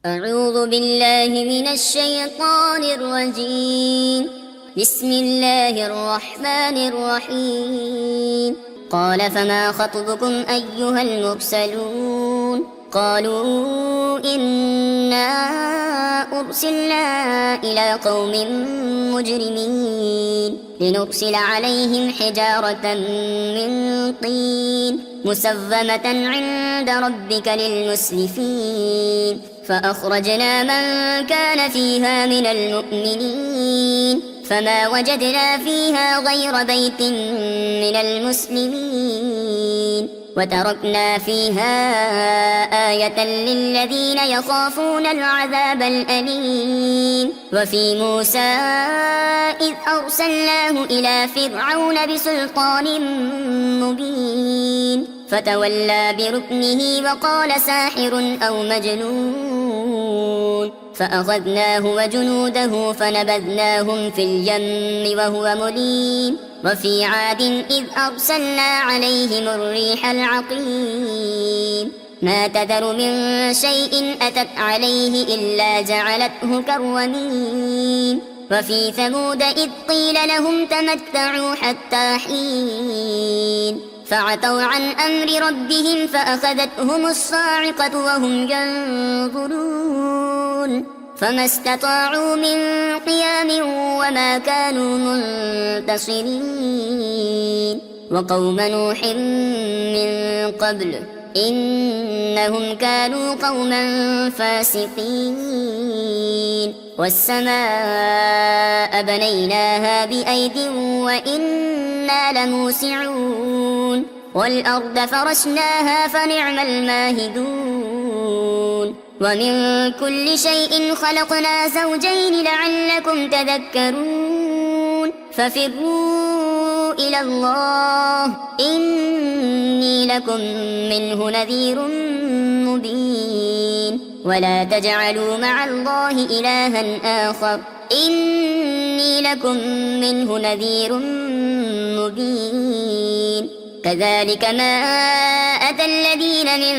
أعوذ بالله من الشيطان الرجيم. بسم الله الرحمن الرحيم. قال فما خطبكم أيها المرسلون؟ قالوا إنا أرسلنا إلى قوم مجرمين لنرسل عليهم حجارة من طين مسومة عند ربك للمسرفين فأخرجنا من كان فيها من المؤمنين فما وجدنا فيها غير بيت من المسلمين وتركنا فيها آية للذين يخافون العذاب الأليم. وفي موسى إذ أرسلناه إلى فرعون بسلطان مبين فتولى بركنه وقال ساحر أو مجنون فأخذناه وجنوده فنبذناهم في اليم وهو مليم. وفي عاد إذ أرسلنا عليهم الريح العقيم ما تذر من شيء أتت عليه إلا جعلته كالرميم. وفي ثمود إذ قيل لهم تمتعوا حتى حين فعتوا عن أمر ربهم فأخذتهم الصاعقة وهم ينظرون فما استطاعوا من قيام وما كانوا منتصرين. وقوم نوح من قبل إنهم كانوا قوما فاسقين. والسماء بنيناها بأيد وإنا لموسعون والأرض فرشناها فنعم الماهدون. ومن كل شيء خلقنا زوجين لعلكم تذكرون ففروا إلى الله إني لكم منه نذير مبين. ولا تجعلوا مع الله إلها آخر إني لكم منه نذير مبين. كذلك ما أتى الذين من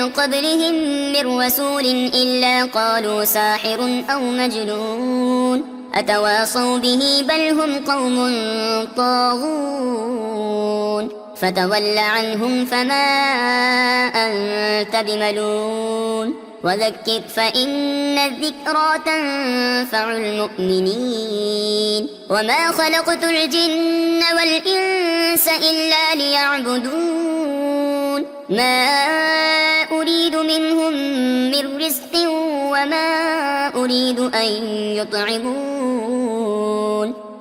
قبلهم من رسول إلا قالوا ساحر أو مجنون أتواصوا به بل هم قوم طاغون. فتول عنهم فما أنت بملوم وذكر فإن الذكرى تنفع المؤمنين. وما خلقت الجن والإنس إلا ليعبدون ما أريد منهم من رزق وما أريد أن يطعمون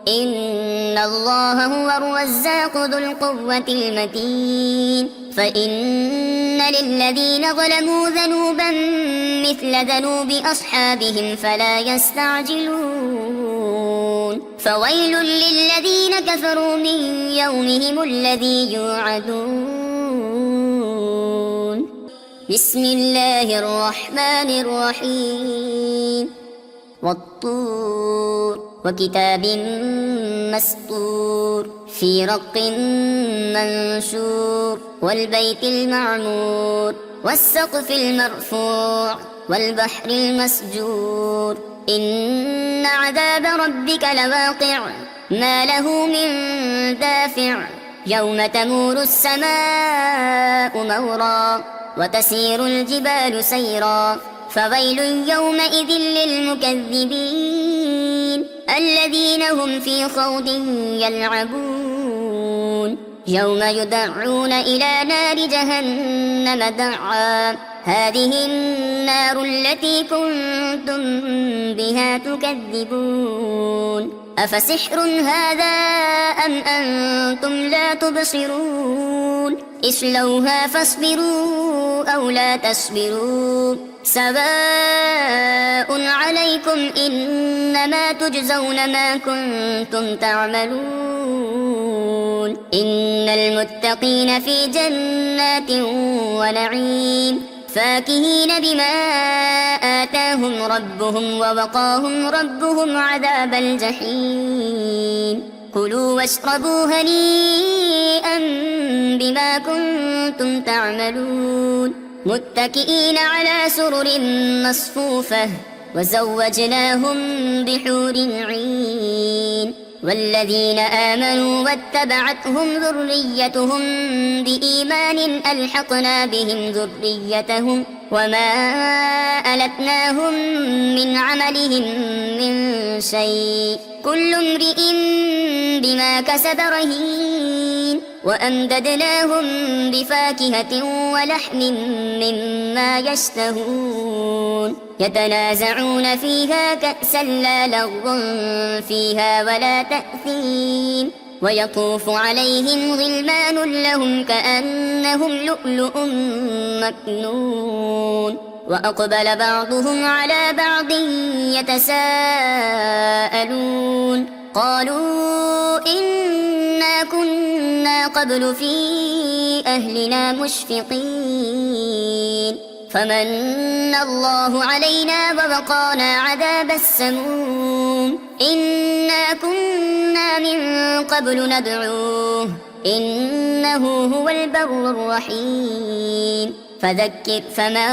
إن الله هو الرزاق ذو القوة المتين. فإن للذين ظلموا ذنوبا مثل ذنوب أصحابهم فلا يستعجلون فويل للذين كفروا من يومهم الذي يوعدون. بسم الله الرحمن الرحيم. والطور وكتاب مسطور في رق منشور والبيت المعمور والسقف المرفوع والبحر المسجور إن عذاب ربك لواقع ما له من دافع يوم تمور السماء مورا وتسير الجبال سيرا فويل يومئذ للمكذبين الذين هم في خوض يلعبون. يوم يدعون إلى نار جهنم دعا هذه النار التي كنتم بها تكذبون أفسحر هذا أم أنتم لا تبصرون اصلوها فاصبروا أو لا تصبروا سواء عليكم إنما تجزون ما كنتم تعملون. إن المتقين في جنات ونعيم فاكهين بما آتاهم ربهم ووقاهم ربهم عذاب الجحيم. كلوا واشربوا هنيئا بما كنتم تعملون متكئين على سرر مصفوفة وزوجناهم بحور عين والذين آمنوا واتبعتهم ذريتهم بإيمان ألحقنا بهم ذريتهم وما ألتناهم من عملهم من شيء كل امرئ بما كسب رهين وأمددناهم بفاكهة ولحم مما يشتهون يتنازعون فيها كأسا لا لغو فيها ولا تأثيم ويطوف عليهم غلمان لهم كأنهم لؤلؤ مكنون وأقبل بعضهم على بعض يتساءلون قالوا إنا كنا قبل في أهلنا مشفقين فمن الله علينا ووقانا عذاب السموم إنا كنا من قبل ندعوه إنه هو البر الرحيم فذكر فما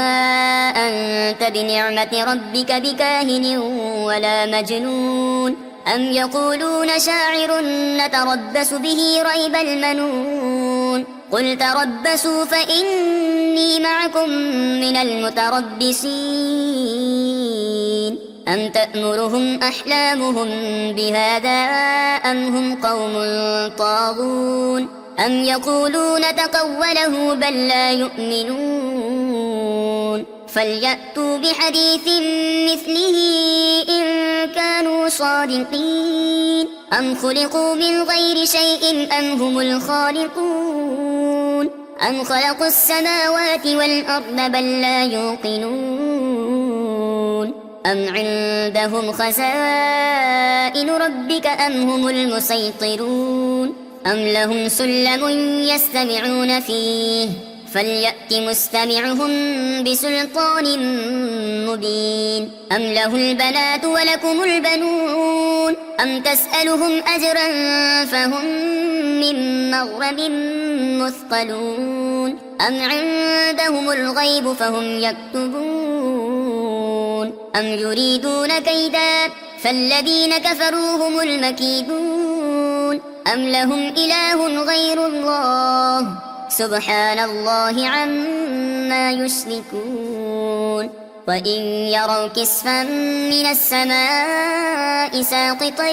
أنت بنعمة ربك بكاهن ولا مجنون أم يقولون شاعر نتربص به ريب المنون قل تربصوا فإني معكم من المتربصين أم تأمرهم أحلامهم بهذا أم هم قوم طاغون أم يقولون تقوله بل لا يؤمنون فليأتوا بحديث مثله إن كانوا صادقين أم خلقوا من غير شيء أم هم الخالقون أم خلقوا السماوات والأرض بل لا يوقنون أم عندهم خزائن ربك أم هم المسيطرون أم لهم سلم يستمعون فيه فليأت مستمعهم بسلطان مبين أم له البنات ولكم البنون أم تسألهم أجرا فهم من مغرم مثقلون أم عندهم الغيب فهم يكتبون أم يريدون كيدا فالذين كفروا هم المكيدون أم لهم إله غير الله سبحان الله عما يشركون وإن يروا كسفا من السماء ساقطا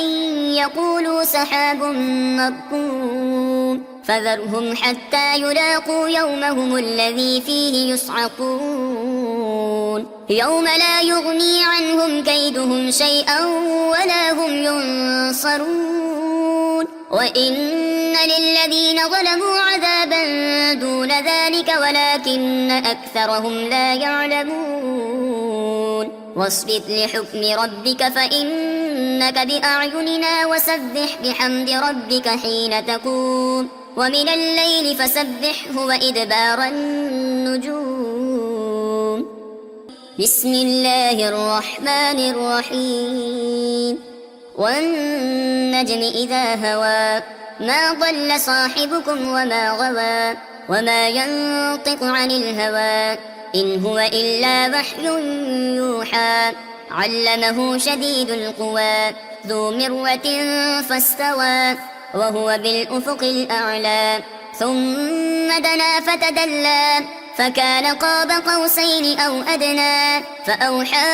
يقولوا سحاب مركوم فذرهم حتى يلاقوا يومهم الذي فيه يصعقون يوم لا يغني عنهم كيدهم شيئا ولا هم ينصرون وإن للذين ظلموا عذابا دون ذلك ولكن أكثرهم لا يعلمون واصبر لحكم ربك فإنك بأعيننا وسبح بحمد ربك حين تقوم ومن الليل فسبحه وإدبار النجوم بسم الله الرحمن الرحيم والنجم إذا هوى ما ضل صاحبكم وما غوى وما ينطق عن الهوى إن هو إلا وحي يوحى علمه شديد القوى ذو مرة فاستوى وهو بالأفق الأعلى ثم دنا فتدلى فكان قاب قوسين أو أدنى فأوحى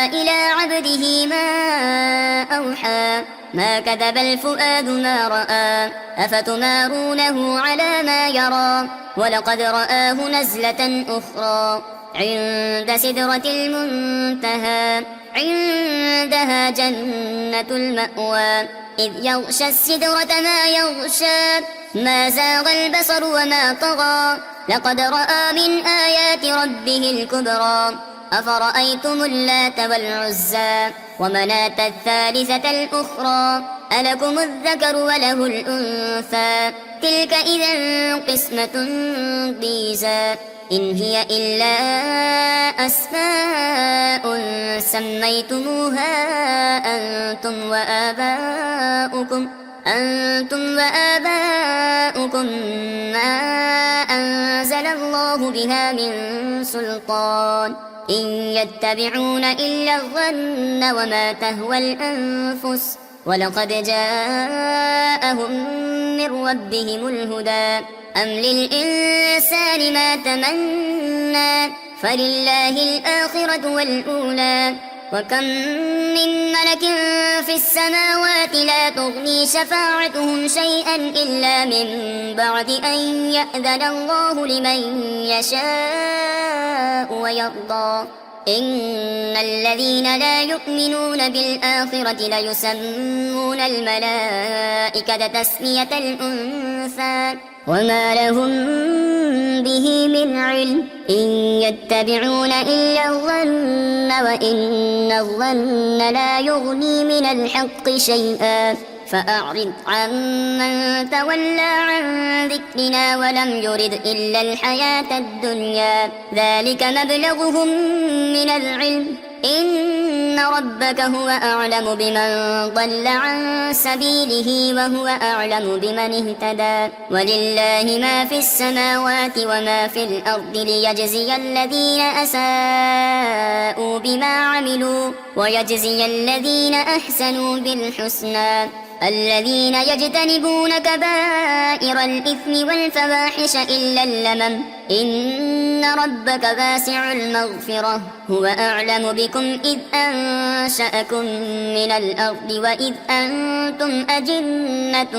إلى عبده ما أوحى ما كذب الفؤاد ما رأى أفتمارونه على ما يرى ولقد رآه نزلة أخرى عند سدرة المنتهى عندها جنة المأوى إذ يغشى السدرة ما يغشى ما زاغ البصر وما طغى لقد رأى من آيات ربه الكبرى أفرأيتم اللات والعزى ومناة الثالثة الأخرى ألكم الذكر وله الأنثى تلك إذا قسمة ضيزى إن هي إلا أسماء سميتموها أنتم وآباؤكم ما أنزل الله بها من سلطان إن يتبعون إلا الظن وما تهوى الأنفس ولقد جاءهم من ربهم الهدى أم للإنسان ما تمنى فلله الآخرة والأولى وكم من ملك في السماوات لا تغني شفاعتهم شيئا إلا من بعد أن يأذن الله لمن يشاء ويرضى إن الذين لا يؤمنون بالآخرة ليسمون الملائكة تسمية الأنثى وما لهم به من علم إن يتبعون إلا الظن وإن الظن لا يغني من الحق شيئا فأعرض عمن تولى عن ذكرنا ولم يرد إلا الحياة الدنيا ذلك مبلغهم من العلم إن ربك هو أعلم بمن ضل عن سبيله وهو أعلم بمن اهتدى ولله ما في السماوات وما في الأرض ليجزي الذين أساءوا بما عملوا ويجزي الذين أحسنوا بالحسنى الذين يجتنبون كبائر الإثم والفواحش إلا اللمم إن ربك واسع المغفرة هو أعلم بكم إذ أنشأكم من الأرض وإذ أنتم أجنة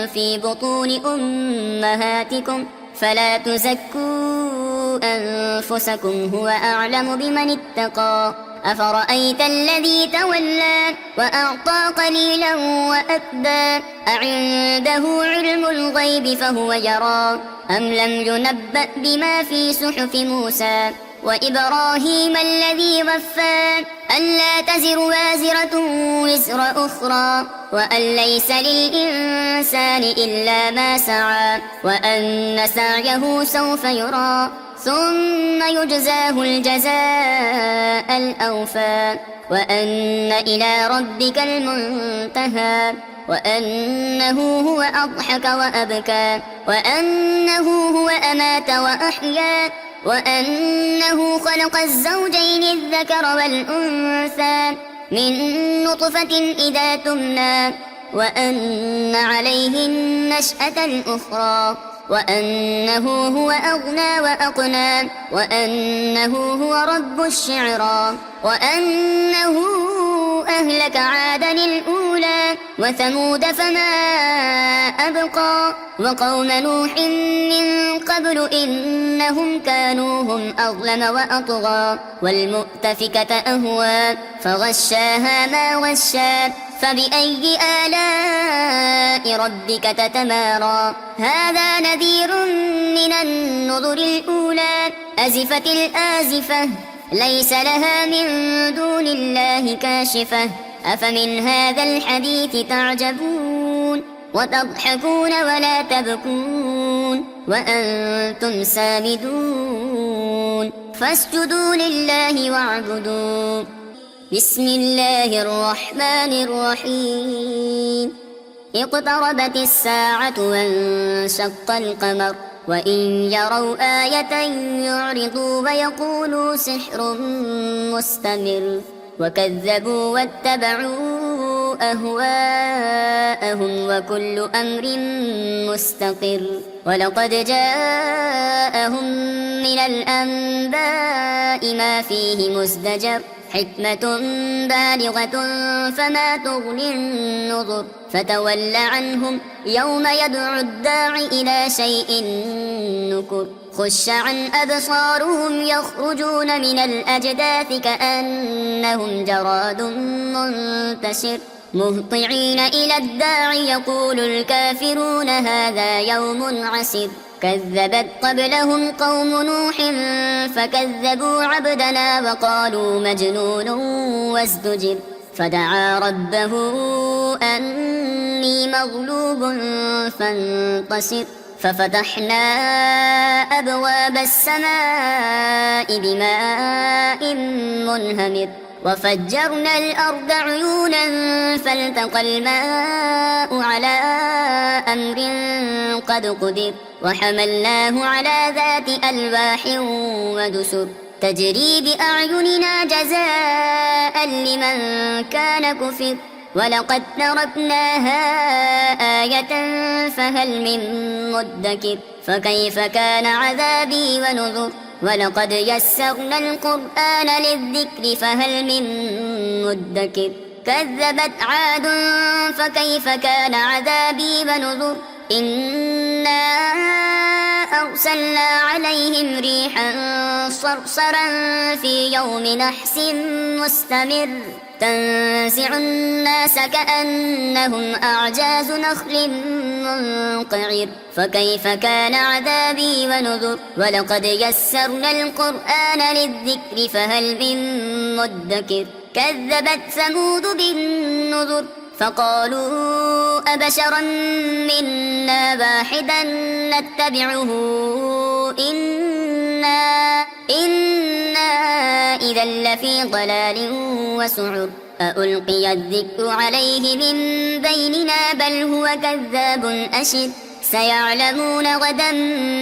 في بطون أمهاتكم فلا تزكوا أنفسكم هو أعلم بمن اتقى أفرأيت الذي تولى وأعطى قليلا وأكدى أعنده علم الغيب فهو يرى أم لم ينبأ بما في صحف موسى وإبراهيم الذي وفى ألا تزر وازرة وزر أخرى وأن ليس للإنسان إلا ما سعى وأن سعيه سوف يرى ثم يجزاه الجزاء الأوفى وأن إلى ربك المنتهى وأنه هو أضحك وأبكى وأنه هو أمات وأحيا وأنه خلق الزوجين الذكر والأنثى من نطفة إذا تمنى وأن عليه النشأة الأخرى وأنه هو أغنى وأقنى وأنه هو رب الشعرى وأنه أهلك عادا الأولى وثمود فما أبقى وقوم نوح من قبل إنهم كانوا هم أظلم وأطغى والمؤتفكة أهوى فغشاها ما غشى فبأي آلاء ربك تتمارى هذا نذير من النذر الأولى أزفت الآزفة ليس لها من دون الله كاشفة أفمن هذا الحديث تعجبون وتضحكون ولا تبكون وأنتم سامدون فاسجدوا لله واعبدوا بسم الله الرحمن الرحيم اقتربت الساعة وانشق القمر وإن يروا آية يعرضوا ويقولوا سحر مستمر وكذبوا واتبعوا أهواءهم وكل أمر مستقر ولقد جاءهم من الأنباء ما فيه مزدجر حكمة بالغة فما تغني النذر فتول عنهم يوم يدعو الداع إلى شيء نكر خش عن أبصارهم يخرجون من الأجداث كأنهم جراد منتشر مهطعين إلى الداع يقول الكافرون هذا يوم عسر كذبت قبلهم قوم نوح فكذبوا عبدنا وقالوا مجنون وازدجر فدعا ربه أني مغلوب فانتصر ففتحنا أبواب السماء بماء منهمر وفجرنا الأرض عيونا فالتقى الماء على أمر قد قدر وحملناه على ذات ألواح ودسر تجري بأعيننا جزاء لمن كان كفر ولقد تركناها آية فهل من مدكر فكيف كان عذابي ونذر ولقد يسرنا القرآن للذكر فهل من مدكر كذبت عاد فكيف كان عذابي ونذر إنا أرسلنا عليهم ريحا صرصرا في يوم نحس مستمر تنزع الناس كأنهم أعجاز نخل منقعر فكيف كان عذابي ونذر ولقد يسرنا القرآن للذكر فهل من مدكر كذبت ثمود بالنذر فقالوا أبشرا منا واحدا نتبعه إنا إذا لفي ضلال وسعر أألقي الذكر عليه من بيننا بل هو كذاب أشر سيعلمون غدا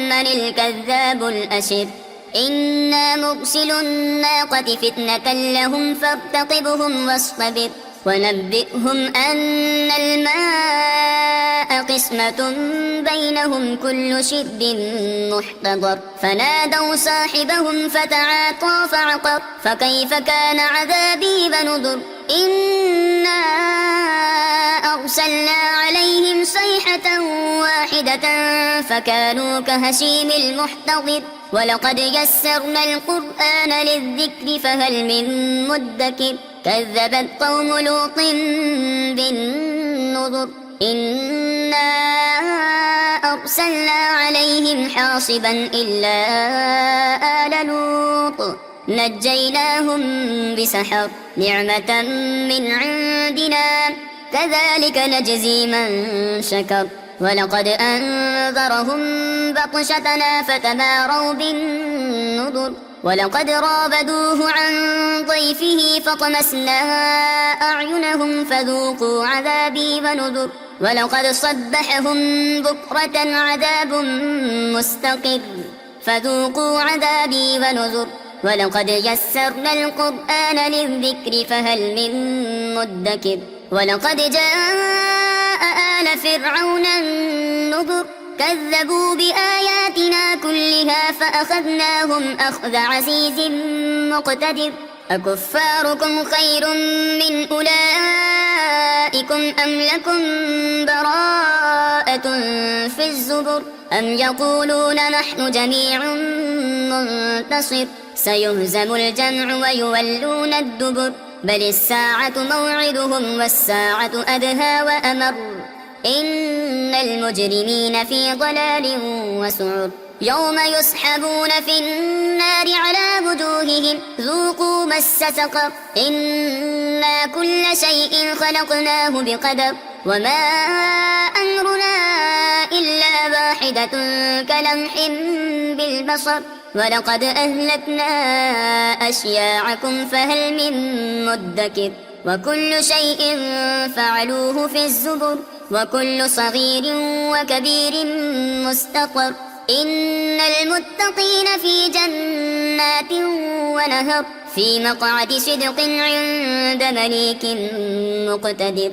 من الكذاب الأشر إنا مرسل الناقة فتنة لهم فارتقبهم واصطبر ونبئهم أن الماء قسمة بينهم كل شرب محتضر فنادوا صاحبهم فتعاطى فعقر فكيف كان عذابي ونذر إنا أرسلنا عليهم صيحة واحدة فكانوا كهشيم المحتضر ولقد يسرنا القرآن للذكر فهل من مدكر كذبت قوم لوط بالنذر إنا أرسلنا عليهم حاصبا إلا آل لوط نجيناهم بسحر نعمة من عندنا كذلك نجزي من شكر ولقد أنذرهم بطشتنا فتماروا بالنذر ولقد راودوه عن ضيفه فطمسنا أعينهم فذوقوا عذابي ونذر ولقد صبحهم بكرة عذاب مستقر فذوقوا عذابي ونذر ولقد يسرنا القرآن للذكر فهل من مدكر ولقد جاء آل فرعون النذر كذبوا بآياتنا كلها فأخذناهم أخذ عزيز مقتدر أكفاركم خير من أولئكم أم لكم براءة في الزبر أم يقولون نحن جميع منتصر سيهزم الجمع ويولون الدبر بل الساعة موعدهم والساعة أدهى وأمر إن المجرمين في ضلال وسعر يوم يسحبون في النار على وجوههم ذوقوا مس سقر إنا كل شيء خلقناه بقدر وما أمرنا إلا واحدة كلمح بالبصر ولقد أهلكنا أشياعكم فهل من مدكر وكل شيء فعلوه في الزبر وكل صغير وكبير مستقر إن المتقين في جنات ونهر في مقعد صدق عند مليك مقتدر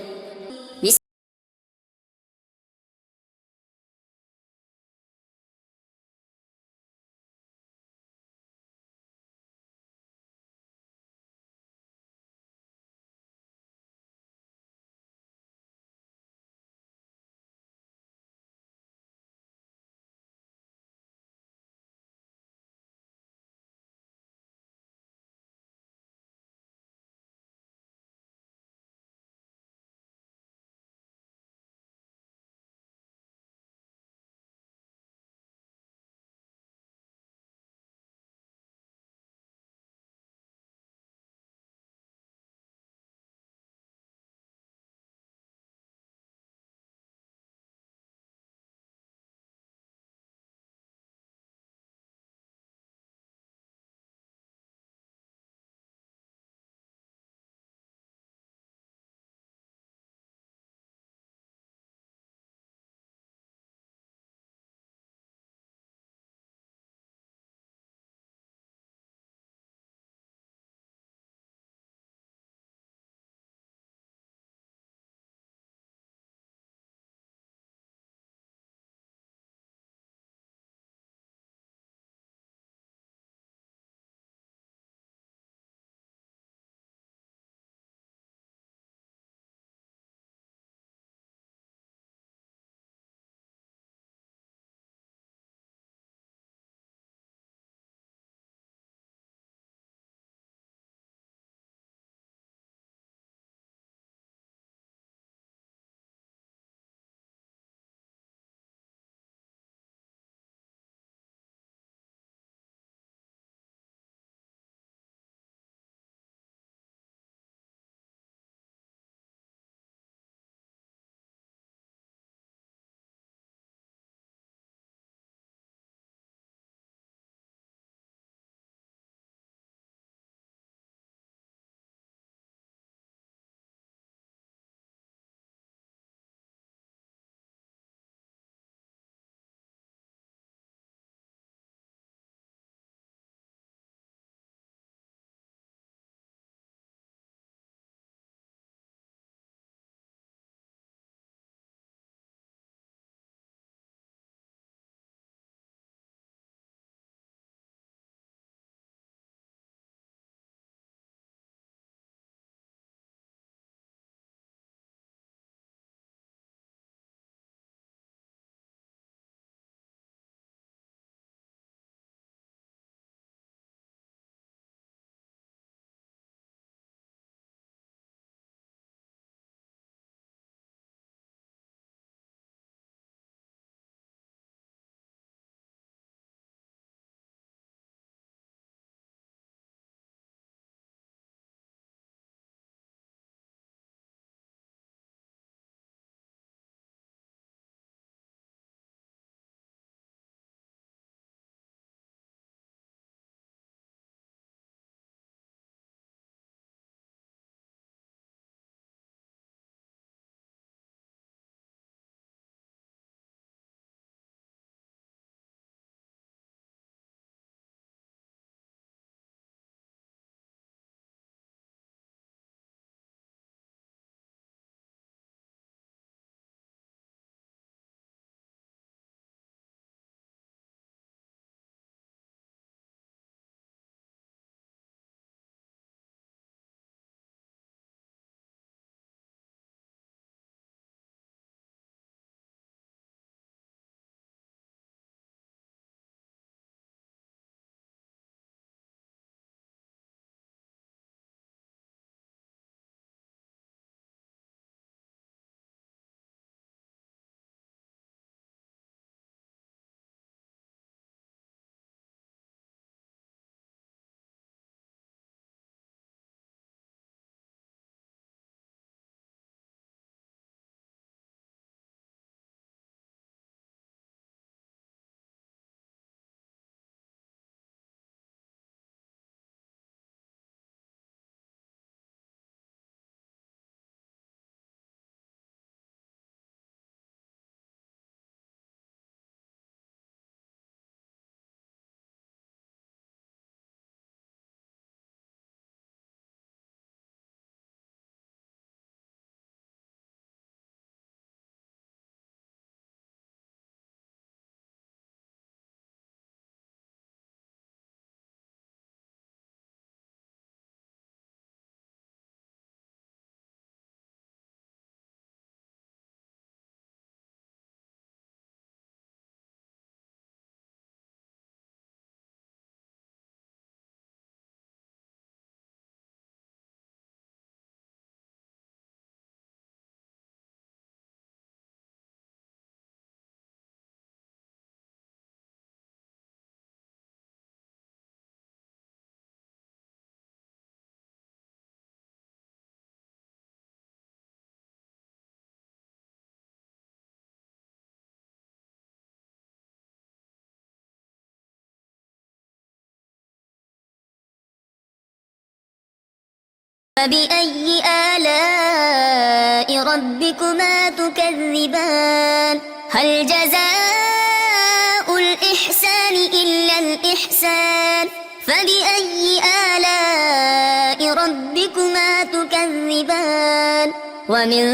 فبأي آلاء ربكما تكذبان هل جزاء الإحسان إلا الإحسان فبأي آلاء ربكما تكذبان ومن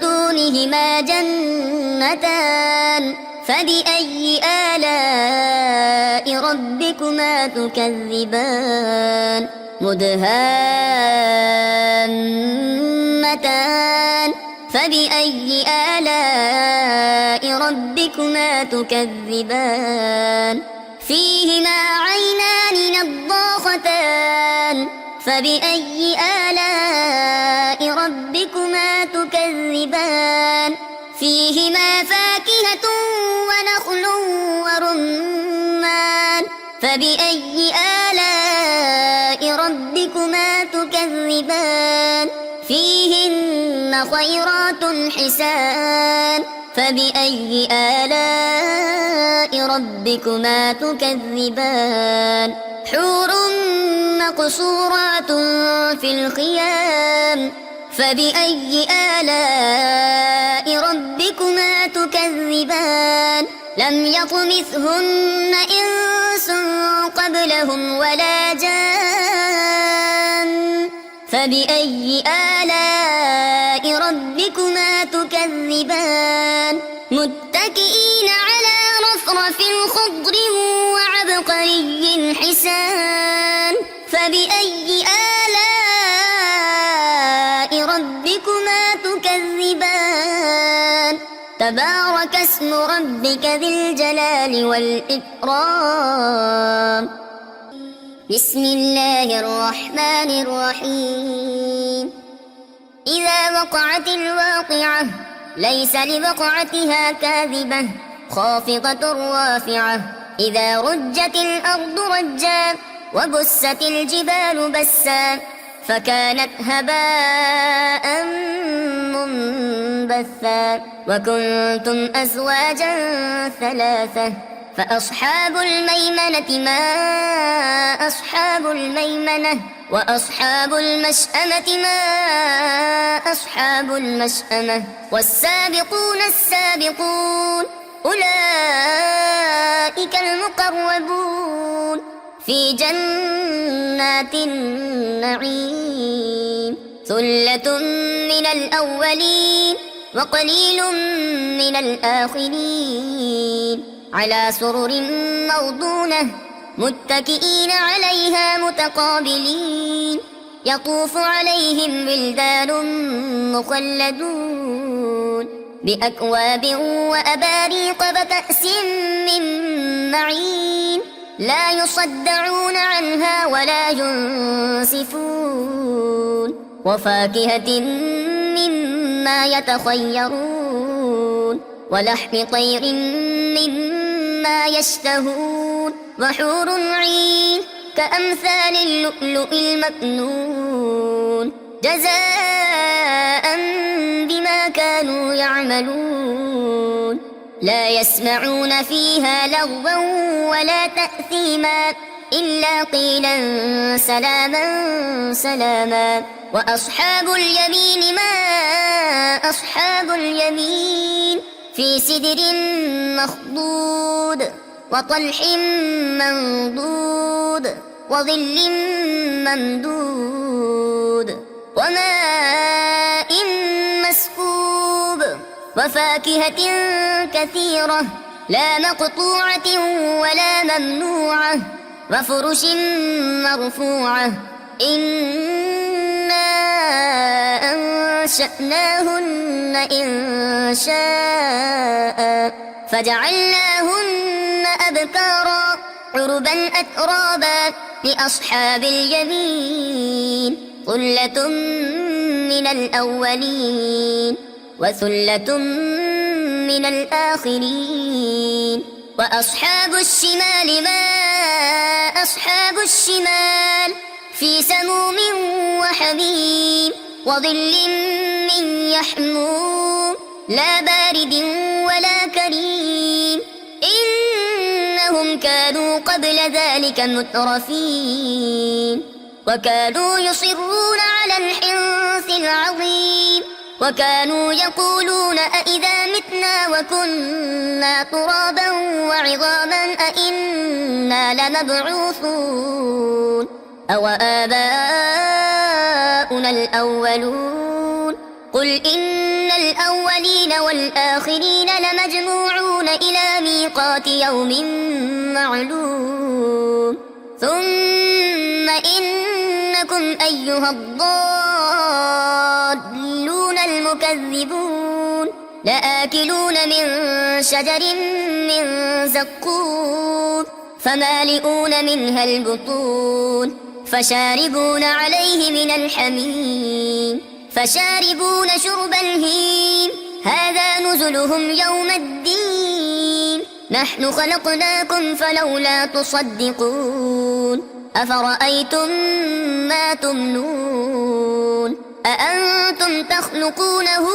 دونهما جنتان فبأي آلاء ربكما تكذبان مدهامتان فبأي آلاء ربكما تكذبان فيهما عينان نضاختان فبأي آلاء ربكما تكذبان فيهما فاكهة ونخل ورمان فبأي آلاء ربكما تكذبان فيهن خيرات حسان فبأي آلاء ربكما تكذبان حور مقصورات في الخيام فبأي آلاء ربكما تكذبان لم يطمثهن إنس قبلهم ولا جان فبأي آلاء ربكما تكذبان متكئين على رفرف خضر وعبقري حسان فبأي آلاء ربكما تكذبان تبارك اسم ربك ذي الجلال والإكرام بسم الله الرحمن الرحيم إذا وقعت الواقعة ليس لوقعتها كاذبة خافضة رافعة إذا رجت الأرض رجا وبست الجبال بسا فكانت هباء منبثا وكنتم أزواجا ثلاثة فأصحاب الميمنة ما أصحاب الميمنة وأصحاب المشأمة ما أصحاب المشأمة والسابقون السابقون أولئك المقربون في جنات النعيم ثلة من الأولين وقليل من الآخرين على سرر موضونة متكئين عليها متقابلين يطوف عليهم ولدان مخلدون بأكواب وأباريق وكأس من معين لا يصدعون عنها ولا ينصفون وفاكهة مما يتخيرون ولحم طير مما يشتهون وحور عين كأمثال اللؤلؤ المكنون جزاء بما كانوا يعملون لا يسمعون فيها لغوا ولا تأثيما إلا قيلا سلاما سلاما وأصحاب اليمين ما أصحاب اليمين في سدر مخضود وطلح منضود وظل ممدود وماء مسكوب وفاكهة كثيرة لا مقطوعة ولا ممنوعة وفرش مرفوعة إنا أنشأناهن إنشاء فجعلناهن أبكارا عربا أترابا لأصحاب اليمين ثلة من الأولين وثلة من الآخرين وأصحاب الشمال ما أصحاب الشمال في سموم وحميم وظل من يحموم لا بارد ولا كريم إنهم كانوا قبل ذلك مترفين وكانوا يصرون على العظيم وكانوا يقولون أإذا متنا وكنا ترابا وعظاما أإنا لمبعوثون أو آباؤنا الأولون قل إن الأولين والآخرين لمجموعون إلى ميقات يوم معلوم ثم إنكم أيها الضالون المكذبون لآكلون من شجر من زقوم فمالئون منها البطون فشاربون عليه من الحميم فشاربون شرب الهيم هذا نزلهم يوم الدين نحن خلقناكم فلولا تصدقون أفرأيتم ما تمنون أأنتم تخلقونه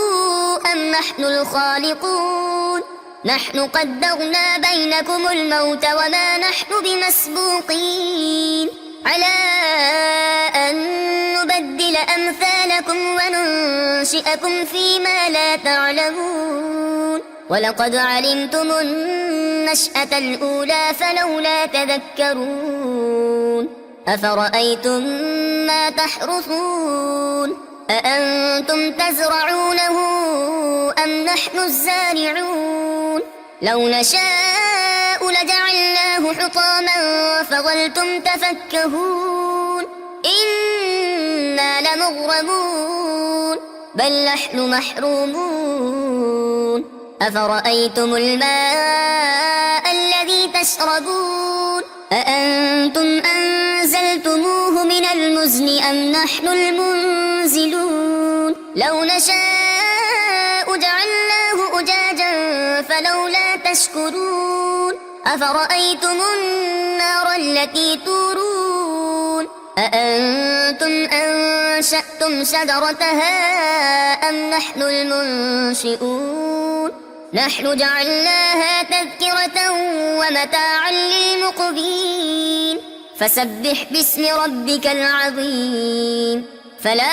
أم نحن الخالقون نحن قدرنا بينكم الموت وما نحن بمسبوقين على أن نبدل أمثالكم وننشئكم فيما لا تعلمون ولقد علمتم النشأة الأولى فلولا تذكرون أفرأيتم ما تحرثون أأنتم تزرعونه أم نحن الزارعون لو نشاء لجعلناه حطاما فظلتم تفكهون إنا لمغرمون بل نحن محرومون أفرأيتم الماء الذي تشربون أأنتم أنزلتموه من المزن أم نحن المنزلون لو نشاء جعلناه أجاجا فلولا تشكرون أفرأيتم النار التي تورون أأنتم أنشأتم شجرتها أم نحن المنشئون نحن جعلناها تذكرة ومتاعا للمقوين فسبح باسم ربك العظيم فلا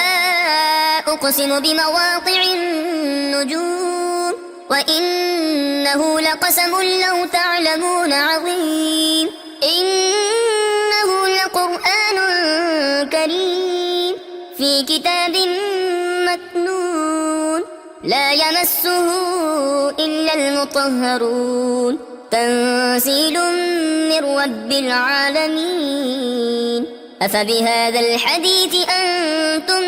أقسم بمواقع النجوم وإنه لقسم لو تعلمون عظيم إنه لقرآن كريم في كتاب مكنون لا يمسه إلا المطهرون تنزيل من رب العالمين أفبهذا الحديث أنتم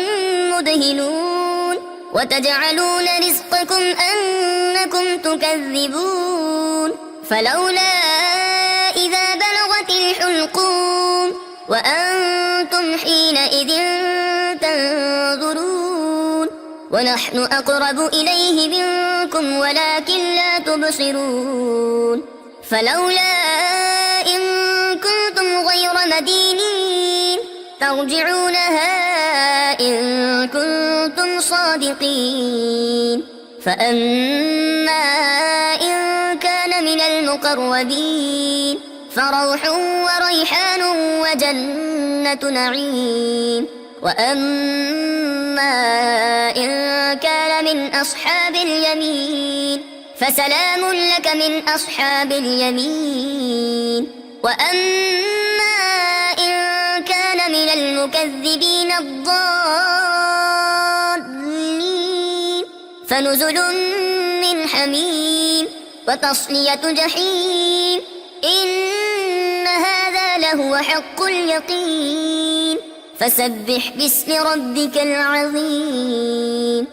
مدهنون وتجعلون رزقكم أنكم تكذبون فلولا إذا بلغت الحلقوم وأنتم حينئذ تنظرون ونحن أقرب إليه منكم ولكن لا تبصرون فلولا إن كنتم غير مدينين ترجعونها إن كنتم صادقين فأما إن كان من المقربين فروح وريحان وجنة نعيم وأما إن كان من أصحاب اليمين فسلام لك من أصحاب اليمين وأما إن كان من المكذبين الضالين فنزل من حميم وتصلية جحيم إن هذا لهو حق اليقين فسبح باسم ربك العظيم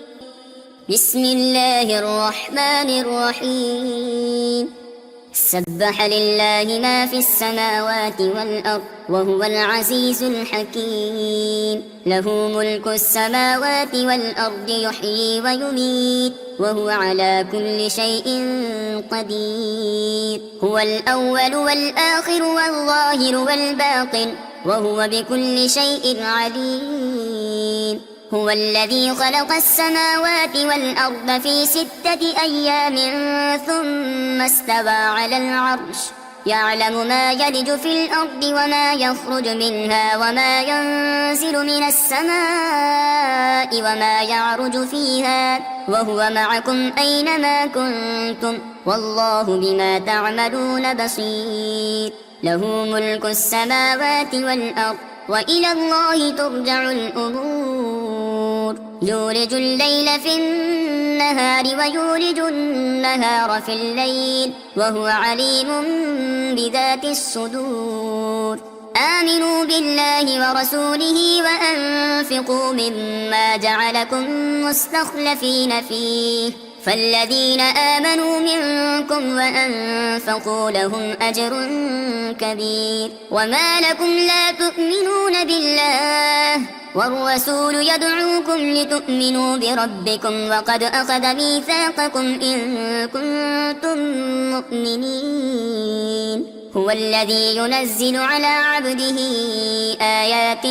بسم الله الرحمن الرحيم سبح لله ما في السماوات والأرض وهو العزيز الحكيم له ملك السماوات والأرض يحيي ويميت وهو على كل شيء قدير هو الأول والآخر والظاهر والباطن وهو بكل شيء عليم هو الذي خلق السماوات والأرض في 6 أيام ثم استوى على العرش يعلم ما يلج في الأرض وما يخرج منها وما ينزل من السماء وما يعرج فيها وهو معكم أينما كنتم والله بما تعملون بصير له ملك السماوات والأرض وإلى الله ترجع الأمور يولج الليل في النهار ويولج النهار في الليل وهو عليم بذات الصدور آمنوا بالله ورسوله وأنفقوا مما جعلكم مستخلفين فيه فالذين آمنوا منكم وأنفقوا لهم أجر كبير وما لكم لا تؤمنون بالله والرسول يدعوكم لتؤمنوا بربكم وقد أخذ ميثاقكم إن كنتم مؤمنين هو الذي ينزل على عبده آيات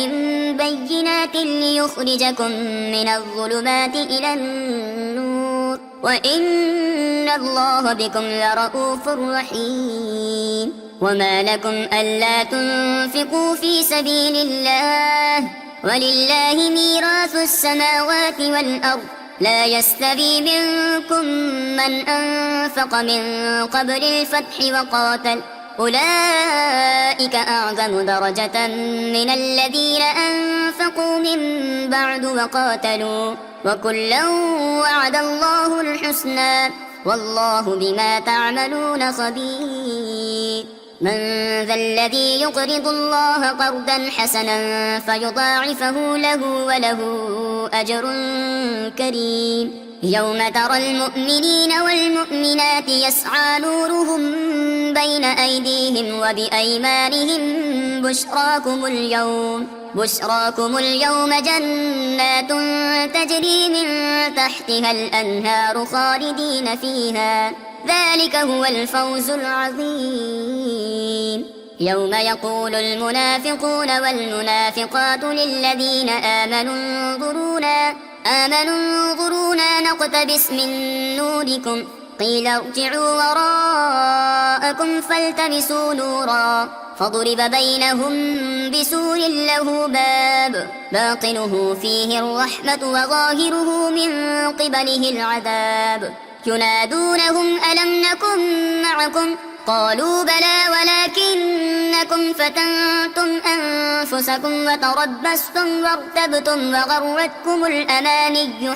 بينات ليخرجكم من الظلمات إلى النور وإن الله بكم لرءوف رحيم وما لكم ألا تنفقوا في سبيل الله ولله ميراث السماوات والأرض لا يستوي منكم من أنفق من قبل الفتح وقاتل أولئك أعظم درجة من الذين أنفقوا من بعد وقاتلوا وكلا وعد الله الحسنى والله بما تعملون خبير من ذا الذي يقرض الله قرضا حسنا فيضاعفه له وله أجر كريم يوم ترى المؤمنين والمؤمنات يسعى نورهم بين أيديهم وبأيمانهم بشراكم اليوم جنات تجري من تحتها الأنهار خالدين فيها ذلك هو الفوز العظيم يوم يقول المنافقون والمنافقات للذين آمنوا انظرونا نقتبس من نوركم قيل ارجعوا وراءكم فالتمسوا نورا فضرب بينهم بسور له باب باطنه فيه الرحمة وظاهره من قبله العذاب ينادونهم ألم نكن معكم قالوا بلى ولكنكم فتنتم أنفسكم وتربصتم وارتبتم وغرتكم الأماني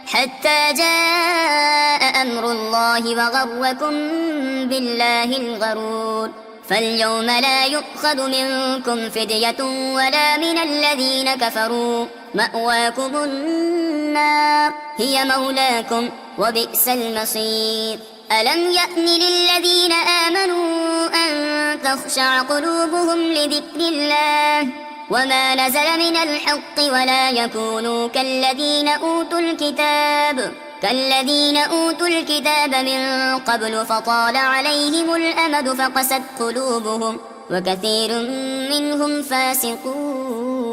حتى جاء أمر الله وغركم بالله الغرور فاليوم لا يؤخذ منكم فدية ولا من الذين كفروا مأواكم النار هي مولاكم وبئس المصير ألم يأن للذين آمنوا أن تخشع قلوبهم لذكر الله وما نزل من الحق ولا يكونوا كالذين أوتوا الكتاب من قبل فطال عليهم الأمد فقست قلوبهم وكثير منهم فاسقون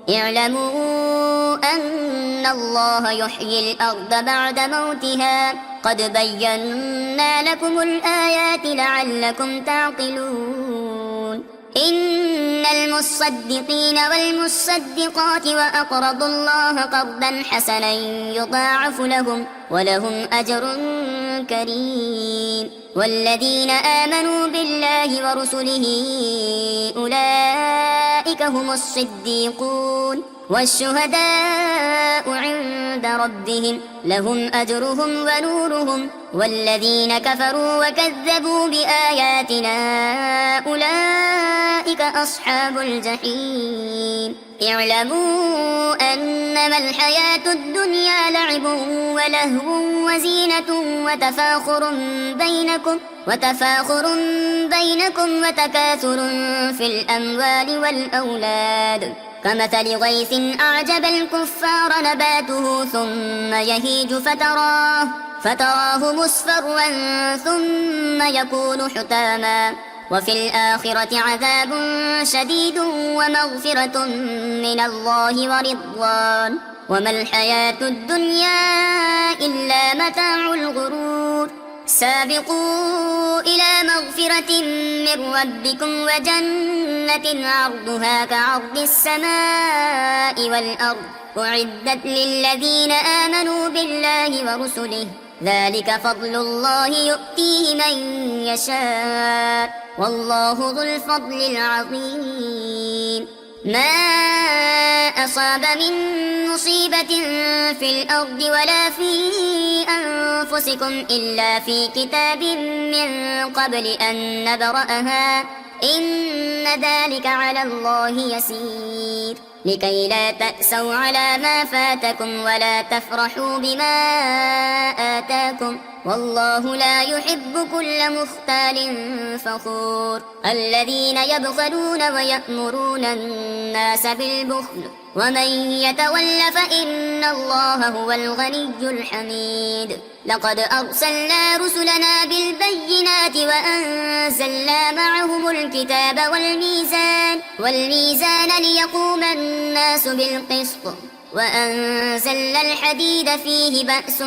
اعلموا أن الله يحيي الأرض بعد موتها قد بينا لكم الآيات لعلكم تعقلون إن المصدقين والمصدقات وأقرضوا الله قرضا حسنا يضاعف لهم ولهم أجر كريم والذين آمنوا بالله ورسله أولئك هم الصديقون والشهداء عند ربهم لهم أجرهم ونورهم والذين كفروا وكذبوا بآياتنا أولئك أصحاب الجحيم اعلموا أنما الحياة الدنيا لعب ولهو وزينة وتفاخر بينكم وتكاثر في الأموال والأولاد كمثل غيث أعجب الكفار نباته ثم يهيج فتراه مصفرا ثم يكون حطاما وفي الآخرة عذاب شديد ومغفرة من الله ورضوان وما الحياة الدنيا إلا متاع الغرور سابقوا إلى مغفرة من ربكم وجنة عرضها كعرض السماء والأرض أعدت للذين آمنوا بالله ورسله ذلك فضل الله يؤتيه من يشاء والله ذو الفضل العظيم ما أصاب من مصيبة في الأرض ولا في أنفسكم إلا في كتاب من قبل أن نبرأها إن ذلك على الله يسير لكي لا تأسوا على ما فاتكم ولا تفرحوا بما آتاكم والله لا يحب كل مختال فخور الذين يبخلون ويأمرون الناس بالبخل ومن يتول فإن الله هو الغني الحميد لقد أرسلنا رسلنا بالبينات وأنزلنا معهم الكتاب والميزان ليقوم الناس بالقسط وأنزلنا الحديد فيه بأس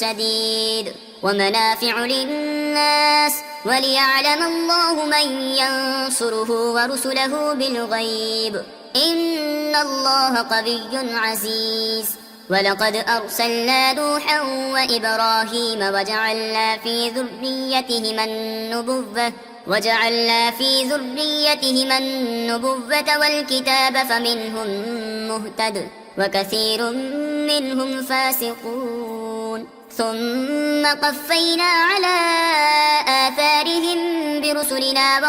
شديد ومنافع للناس وليعلم الله من ينصره ورسله بالغيب إن الله قوي عزيز ولقد أرسلنا نوحا وإبراهيم وجعلنا في ذريتهما النبوة والكتاب فمنهم مهتد وكثير منهم فاسقون ثم قفينا على آثارهم برسلنا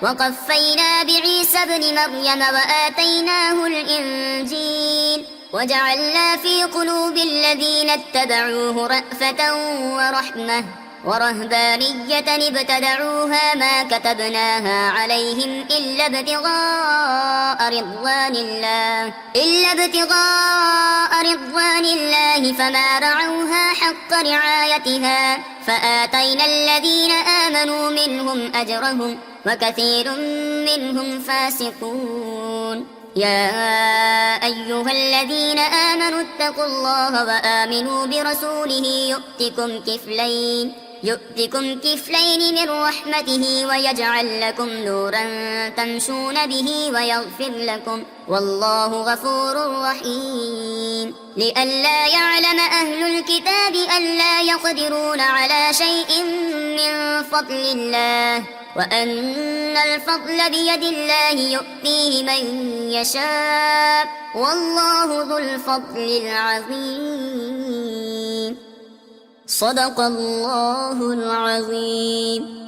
وقفينا بعيسى ابن مريم وآتيناه الإنجيل وجعلنا في قلوب الذين اتبعوه رأفة ورحمة ورهبانية ابتدعوها ما كتبناها عليهم إلا ابتغاء رضوان الله فما رعوها حق رعايتها فآتينا الذين آمنوا منهم أجرهم وكثير منهم فاسقون يا أيها الذين آمنوا اتقوا الله وآمنوا برسوله يؤتكم كفلين من رحمته ويجعل لكم نورا تمشون به ويغفر لكم والله غفور رحيم لئلا يعلم أهل الكتاب ألا يقدرون على شيء من فضل الله وأن الفضل بيد الله يؤتيه من يشاء والله ذو الفضل العظيم صدق الله العظيم